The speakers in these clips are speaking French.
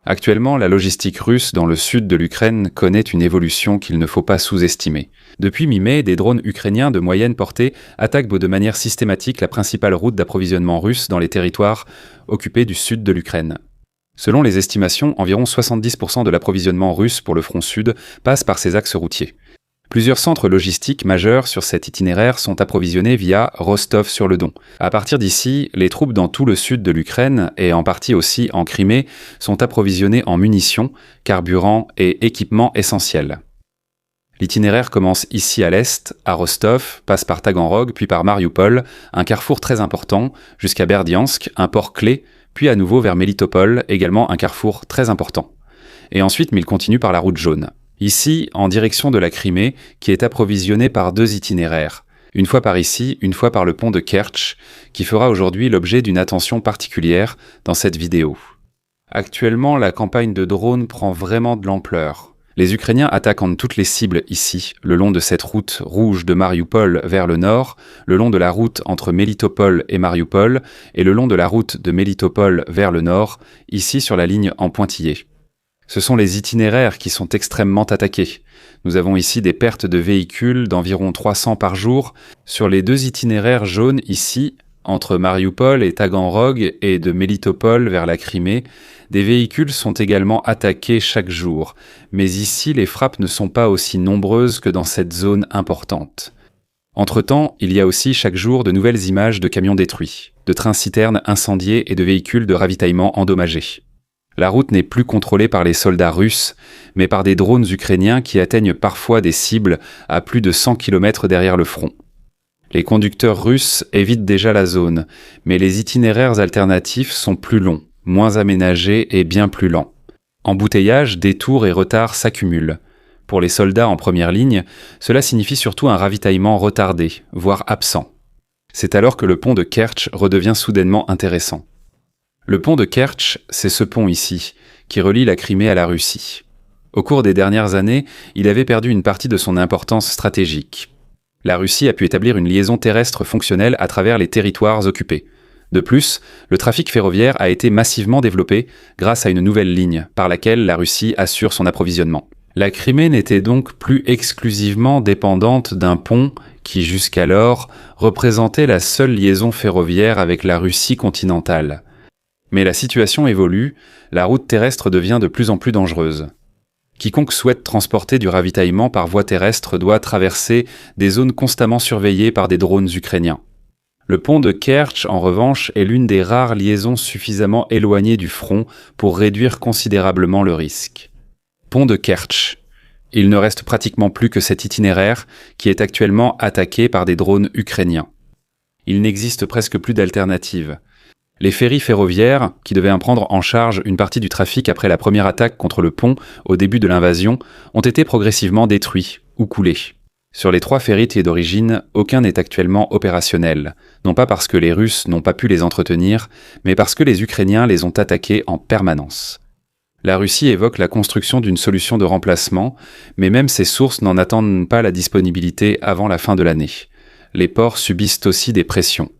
Actuellement, la logistique russe dans le sud de l'Ukraine connaît une évolution qu'il ne faut pas sous-estimer. Depuis mi-mai, des drones ukrainiens de moyenne portée attaquent de manière systématique la principale route d'approvisionnement russe dans les territoires occupés du sud de l'Ukraine. Selon les estimations, environ 70% de l'approvisionnement russe pour le front sud passe par ces axes routiers. Plusieurs centres logistiques majeurs sur cet itinéraire sont approvisionnés via Rostov-sur-le-Don. À partir d'ici, les troupes dans tout le sud de l'Ukraine, et en partie aussi en Crimée, sont approvisionnées en munitions, carburant et équipements essentiels. L'itinéraire commence ici à l'est, à Rostov, passe par Taganrog, puis par Mariupol, un carrefour très important, jusqu'à Berdiansk, un port clé, puis à nouveau vers Melitopol, également un carrefour très important. Et ensuite, il continue par la route jaune. Ici, en direction de la Crimée, qui est approvisionnée par 2 itinéraires. Une fois par ici, une fois par le pont de Kertch, qui fera aujourd'hui l'objet d'une attention particulière dans cette vidéo. Actuellement, la campagne de drones prend vraiment de l'ampleur. Les Ukrainiens attaquent en toutes les cibles ici, le long de cette route rouge de Mariupol vers le nord, le long de la route entre Melitopol et Mariupol, et le long de la route de Melitopol vers le nord, ici sur la ligne en pointillé. Ce sont les itinéraires qui sont extrêmement attaqués. Nous avons ici des pertes de véhicules d'environ 300 par jour. Sur les 2 itinéraires jaunes ici, entre Mariupol et Taganrog et de Melitopol vers la Crimée, des véhicules sont également attaqués chaque jour. Mais ici, les frappes ne sont pas aussi nombreuses que dans cette zone importante. Entre-temps, il y a aussi chaque jour de nouvelles images de camions détruits, de trains-citernes incendiés et de véhicules de ravitaillement endommagés. La route n'est plus contrôlée par les soldats russes, mais par des drones ukrainiens qui atteignent parfois des cibles à plus de 100 km derrière le front. Les conducteurs russes évitent déjà la zone, mais les itinéraires alternatifs sont plus longs, moins aménagés et bien plus lents. Embouteillages, détours et retards s'accumulent. Pour les soldats en première ligne, cela signifie surtout un ravitaillement retardé, voire absent. C'est alors que le pont de Kertch redevient soudainement intéressant. Le pont de Kertch, c'est ce pont ici, qui relie la Crimée à la Russie. Au cours des dernières années, il avait perdu une partie de son importance stratégique. La Russie a pu établir une liaison terrestre fonctionnelle à travers les territoires occupés. De plus, le trafic ferroviaire a été massivement développé grâce à une nouvelle ligne par laquelle la Russie assure son approvisionnement. La Crimée n'était donc plus exclusivement dépendante d'un pont qui, jusqu'alors, représentait la seule liaison ferroviaire avec la Russie continentale. Mais la situation évolue, la route terrestre devient de plus en plus dangereuse. Quiconque souhaite transporter du ravitaillement par voie terrestre doit traverser des zones constamment surveillées par des drones ukrainiens. Le pont de Kertch, en revanche, est l'une des rares liaisons suffisamment éloignées du front pour réduire considérablement le risque. Pont de Kertch. Il ne reste pratiquement plus que cet itinéraire qui est actuellement attaqué par des drones ukrainiens. Il n'existe presque plus d'alternative. Les ferries ferroviaires, qui devaient prendre en charge une partie du trafic après la première attaque contre le pont au début de l'invasion, ont été progressivement détruits ou coulés. Sur les 3 ferries d'origine, aucun n'est actuellement opérationnel, non pas parce que les Russes n'ont pas pu les entretenir, mais parce que les Ukrainiens les ont attaqués en permanence. La Russie évoque la construction d'une solution de remplacement, mais même ses sources n'en attendent pas la disponibilité avant la fin de l'année. Les ports subissent aussi des pressions.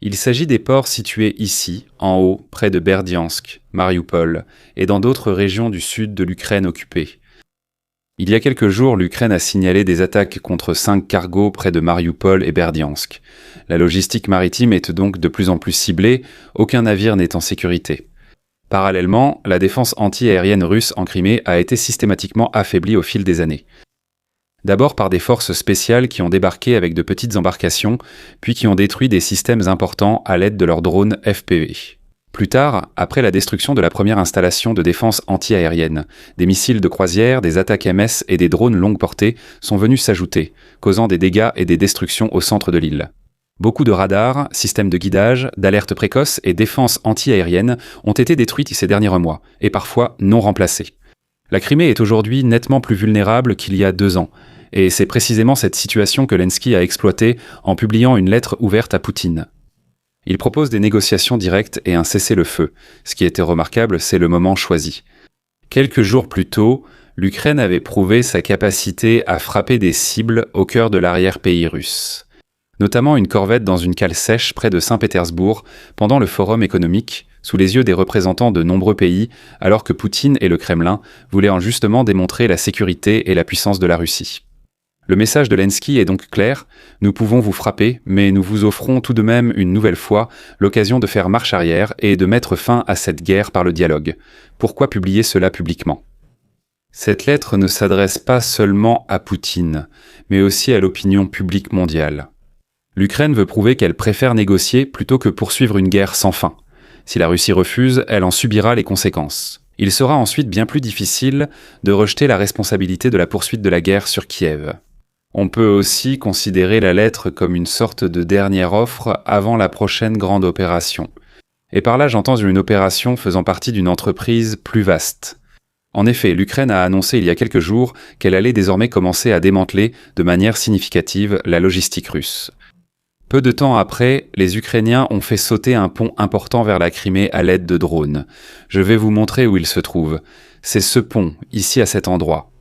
Il s'agit des ports situés ici, en haut, près de Berdiansk, Mariupol, et dans d'autres régions du sud de l'Ukraine occupée. Il y a quelques jours, l'Ukraine a signalé des attaques contre 5 cargos près de Mariupol et Berdiansk. La logistique maritime est donc de plus en plus ciblée, aucun navire n'est en sécurité. Parallèlement, la défense anti-aérienne russe en Crimée a été systématiquement affaiblie au fil des années. D'abord par des forces spéciales qui ont débarqué avec de petites embarcations, puis qui ont détruit des systèmes importants à l'aide de leurs drones FPV. Plus tard, après la destruction de la première installation de défense anti-aérienne, des missiles de croisière, des attaques MS et des drones longue portée sont venus s'ajouter, causant des dégâts et des destructions au centre de l'île. Beaucoup de radars, systèmes de guidage, d'alerte précoce et défense anti-aérienne ont été détruits ces derniers mois, et parfois non remplacés. La Crimée est aujourd'hui nettement plus vulnérable qu'il y a 2 ans, et c'est précisément cette situation que Zelensky a exploitée en publiant une lettre ouverte à Poutine. Il propose des négociations directes et un cessez-le-feu. Ce qui était remarquable, c'est le moment choisi. Quelques jours plus tôt, l'Ukraine avait prouvé sa capacité à frapper des cibles au cœur de l'arrière-pays russe. Notamment une corvette dans une cale sèche près de Saint-Pétersbourg pendant le forum économique sous les yeux des représentants de nombreux pays, alors que Poutine et le Kremlin voulaient justement démontrer la sécurité et la puissance de la Russie. Le message de Zelensky est donc clair, nous pouvons vous frapper, mais nous vous offrons tout de même une nouvelle fois l'occasion de faire marche arrière et de mettre fin à cette guerre par le dialogue. Pourquoi publier cela publiquement ? Cette lettre ne s'adresse pas seulement à Poutine, mais aussi à l'opinion publique mondiale. L'Ukraine veut prouver qu'elle préfère négocier plutôt que poursuivre une guerre sans fin. Si la Russie refuse, elle en subira les conséquences. Il sera ensuite bien plus difficile de rejeter la responsabilité de la poursuite de la guerre sur Kiev. On peut aussi considérer la lettre comme une sorte de dernière offre avant la prochaine grande opération. Et par là, j'entends une opération faisant partie d'une entreprise plus vaste. En effet, l'Ukraine a annoncé il y a quelques jours qu'elle allait désormais commencer à démanteler de manière significative la logistique russe. Peu de temps après, les Ukrainiens ont fait sauter un pont important vers la Crimée à l'aide de drones. Je vais vous montrer où il se trouve. C'est ce pont, ici à cet endroit.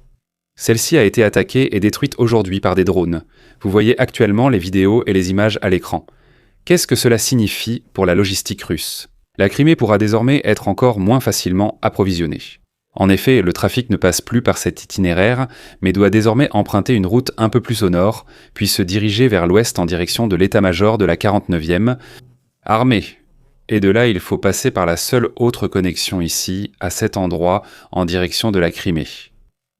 Celle-ci a été attaquée et détruite aujourd'hui par des drones. Vous voyez actuellement les vidéos et les images à l'écran. Qu'est-ce que cela signifie pour la logistique russe ? La Crimée pourra désormais être encore moins facilement approvisionnée. En effet, le trafic ne passe plus par cet itinéraire, mais doit désormais emprunter une route un peu plus au nord, puis se diriger vers l'ouest en direction de l'état-major de la 49e armée. Et de là, il faut passer par la seule autre connexion ici, à cet endroit, en direction de la Crimée.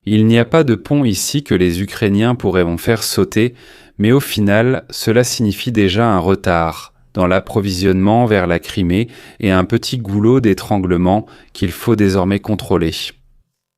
Il n'y a pas de pont ici que les Ukrainiens pourraient faire sauter, mais au final, cela signifie déjà un retard dans l'approvisionnement vers la Crimée et un petit goulot d'étranglement qu'il faut désormais contrôler.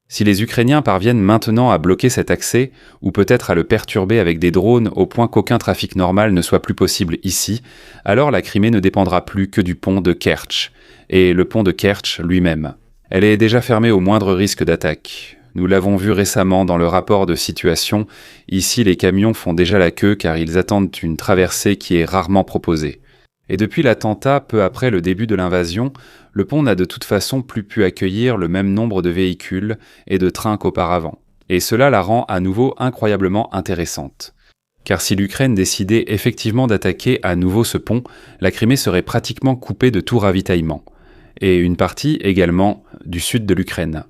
Si les Ukrainiens parviennent maintenant à bloquer cet accès, ou peut-être à le perturber avec des drones au point qu'aucun trafic normal ne soit plus possible ici, alors la Crimée ne dépendra plus que du pont de Kertch, et le pont de Kertch lui-même. Elle est déjà fermée au moindre risque d'attaque. Nous l'avons vu récemment dans le rapport de situation, ici les camions font déjà la queue car ils attendent une traversée qui est rarement proposée. Et depuis l'attentat peu après le début de l'invasion, le pont n'a de toute façon plus pu accueillir le même nombre de véhicules et de trains qu'auparavant. Et cela la rend à nouveau incroyablement intéressante. Car si l'Ukraine décidait effectivement d'attaquer à nouveau ce pont, la Crimée serait pratiquement coupée de tout ravitaillement. Et une partie également du sud de l'Ukraine.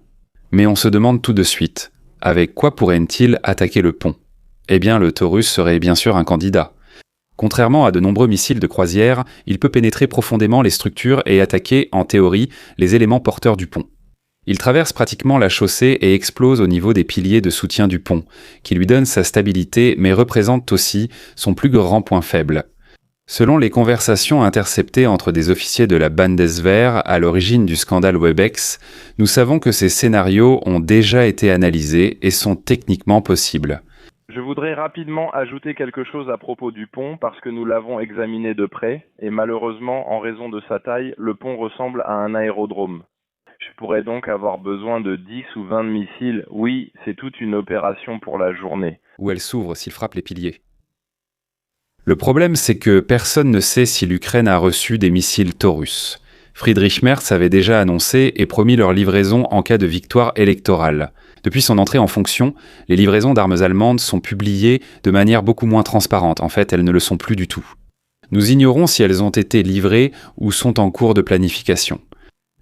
Mais on se demande tout de suite, avec quoi pourraient-ils attaquer le pont ? Eh bien, le Taurus serait bien sûr un candidat. Contrairement à de nombreux missiles de croisière, il peut pénétrer profondément les structures et attaquer, en théorie, les éléments porteurs du pont. Il traverse pratiquement la chaussée et explose au niveau des piliers de soutien du pont, qui lui donnent sa stabilité mais représentent aussi son plus grand point faible. Selon les conversations interceptées entre des officiers de la Bundeswehr à l'origine du scandale Webex, nous savons que ces scénarios ont déjà été analysés et sont techniquement possibles. Je voudrais rapidement ajouter quelque chose à propos du pont parce que nous l'avons examiné de près et malheureusement, en raison de sa taille, le pont ressemble à un aérodrome. Je pourrais donc avoir besoin de 10 ou 20 missiles. Oui, c'est toute une opération pour la journée. Où elle s'ouvre s'il frappe les piliers. Le problème, c'est que personne ne sait si l'Ukraine a reçu des missiles Taurus. Friedrich Merz avait déjà annoncé et promis leur livraison en cas de victoire électorale. Depuis son entrée en fonction, les livraisons d'armes allemandes sont publiées de manière beaucoup moins transparente. En fait, elles ne le sont plus du tout. Nous ignorons si elles ont été livrées ou sont en cours de planification.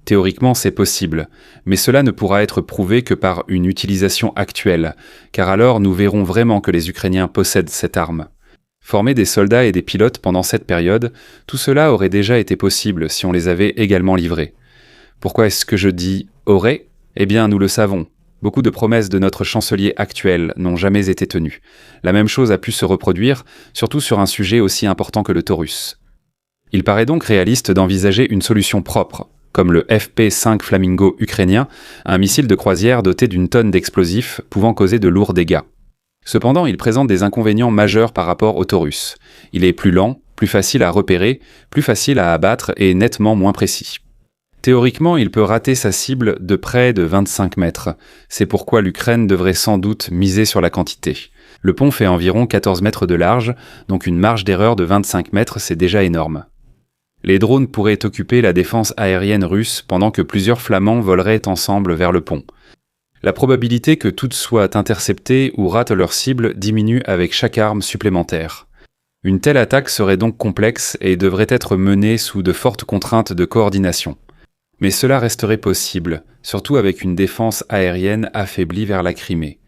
Théoriquement, c'est possible, mais cela ne pourra être prouvé que par une utilisation actuelle, car alors nous verrons vraiment que les Ukrainiens possèdent cette arme. Former des soldats et des pilotes pendant cette période, tout cela aurait déjà été possible si on les avait également livrés. Pourquoi est-ce que je dis « aurait » ? Eh bien, nous le savons. Beaucoup de promesses de notre chancelier actuel n'ont jamais été tenues. La même chose a pu se reproduire, surtout sur un sujet aussi important que le Taurus. Il paraît donc réaliste d'envisager une solution propre, comme le FP-5 Flamingo ukrainien, un missile de croisière doté d'une tonne d'explosifs pouvant causer de lourds dégâts. Cependant, il présente des inconvénients majeurs par rapport au Taurus. Il est plus lent, plus facile à repérer, plus facile à abattre et nettement moins précis. Théoriquement, il peut rater sa cible de près de 25 mètres. C'est pourquoi l'Ukraine devrait sans doute miser sur la quantité. Le pont fait environ 14 mètres de large, donc une marge d'erreur de 25 mètres, c'est déjà énorme. Les drones pourraient occuper la défense aérienne russe pendant que plusieurs Flamands voleraient ensemble vers le pont. La probabilité que toutes soient interceptées ou ratent leur cible diminue avec chaque arme supplémentaire. Une telle attaque serait donc complexe et devrait être menée sous de fortes contraintes de coordination. Mais cela resterait possible, surtout avec une défense aérienne affaiblie vers la Crimée.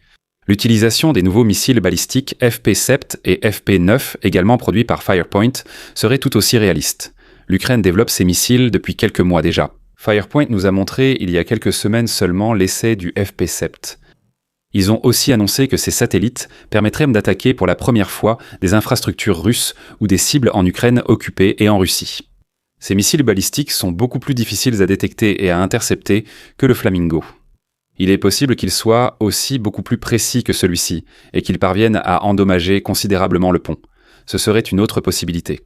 L'utilisation des nouveaux missiles balistiques FP-7 et FP-9, également produits par Firepoint, serait tout aussi réaliste. L'Ukraine développe ces missiles depuis quelques mois déjà. Firepoint nous a montré il y a quelques semaines seulement l'essai du FP-7. Ils ont aussi annoncé que ces satellites permettraient d'attaquer pour la première fois des infrastructures russes ou des cibles en Ukraine occupées et en Russie. Ces missiles balistiques sont beaucoup plus difficiles à détecter et à intercepter que le Flamingo. Il est possible qu'ils soient aussi beaucoup plus précis que celui-ci et qu'ils parviennent à endommager considérablement le pont. Ce serait une autre possibilité.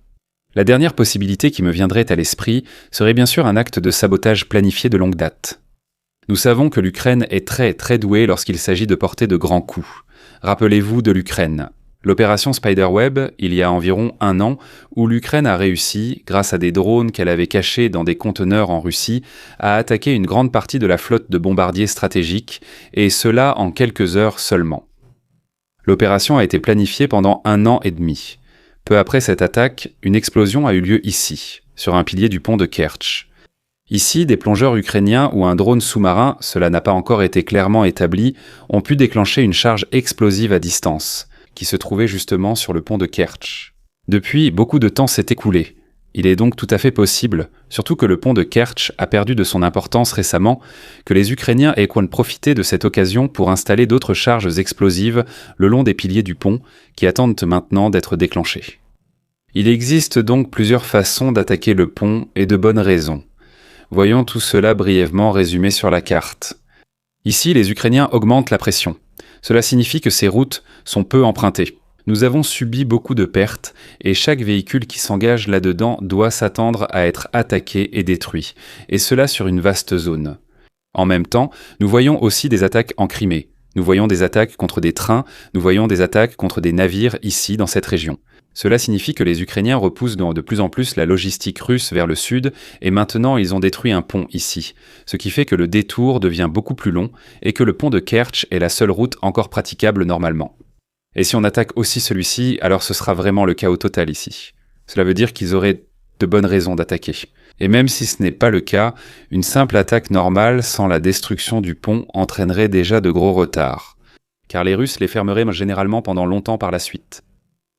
La dernière possibilité qui me viendrait à l'esprit serait bien sûr un acte de sabotage planifié de longue date. Nous savons que l'Ukraine est très douée lorsqu'il s'agit de porter de grands coups. Rappelez-vous de l'Ukraine. L'opération Spiderweb, il y a environ 1 an, où l'Ukraine a réussi, grâce à des drones qu'elle avait cachés dans des conteneurs en Russie, à attaquer une grande partie de la flotte de bombardiers stratégiques, et cela en quelques heures seulement. L'opération a été planifiée pendant 1 an et demi. Peu après cette attaque, une explosion a eu lieu ici, sur un pilier du pont de Kertch. Ici, des plongeurs ukrainiens ou un drone sous-marin, cela n'a pas encore été clairement établi, ont pu déclencher une charge explosive à distance, qui se trouvait justement sur le pont de Kertch. Depuis, beaucoup de temps s'est écoulé. Il est donc tout à fait possible, surtout que le pont de Kertch a perdu de son importance récemment, que les Ukrainiens aient profité de cette occasion pour installer d'autres charges explosives le long des piliers du pont, qui attendent maintenant d'être déclenchées. Il existe donc plusieurs façons d'attaquer le pont et de bonnes raisons. Voyons tout cela brièvement résumé sur la carte. Ici, les Ukrainiens augmentent la pression. Cela signifie que ces routes sont peu empruntées. Nous avons subi beaucoup de pertes et chaque véhicule qui s'engage là-dedans doit s'attendre à être attaqué et détruit, et cela sur une vaste zone. En même temps, nous voyons aussi des attaques en Crimée. Nous voyons des attaques contre des trains, nous voyons des attaques contre des navires ici dans cette région. Cela signifie que les Ukrainiens repoussent de plus en plus la logistique russe vers le sud et maintenant ils ont détruit un pont ici, ce qui fait que le détour devient beaucoup plus long et que le pont de Kertch est la seule route encore praticable normalement. Et si on attaque aussi celui-ci, alors ce sera vraiment le chaos total ici. Cela veut dire qu'ils auraient de bonnes raisons d'attaquer. Et même si ce n'est pas le cas, une simple attaque normale sans la destruction du pont entraînerait déjà de gros retards, car les Russes les fermeraient généralement pendant longtemps par la suite.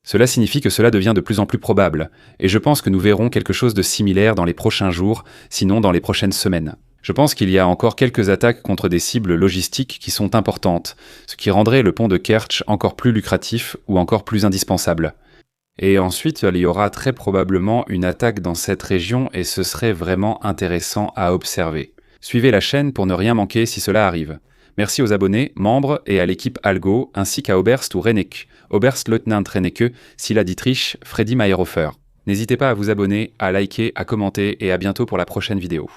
Cela signifie que cela devient de plus en plus probable, et je pense que nous verrons quelque chose de similaire dans les prochains jours, sinon dans les prochaines semaines. Je pense qu'il y a encore quelques attaques contre des cibles logistiques qui sont importantes, ce qui rendrait le pont de Kertch encore plus lucratif ou encore plus indispensable. Et ensuite, il y aura très probablement une attaque dans cette région et ce serait vraiment intéressant à observer. Suivez la chaîne pour ne rien manquer si cela arrive. Merci aux abonnés, membres et à l'équipe Algo, ainsi qu'à Oberst ou Rennek, Oberstleutnant Rennecke, Sila Dietrich, Freddy Mayerhofer. N'hésitez pas à vous abonner, à liker, à commenter et à bientôt pour la prochaine vidéo.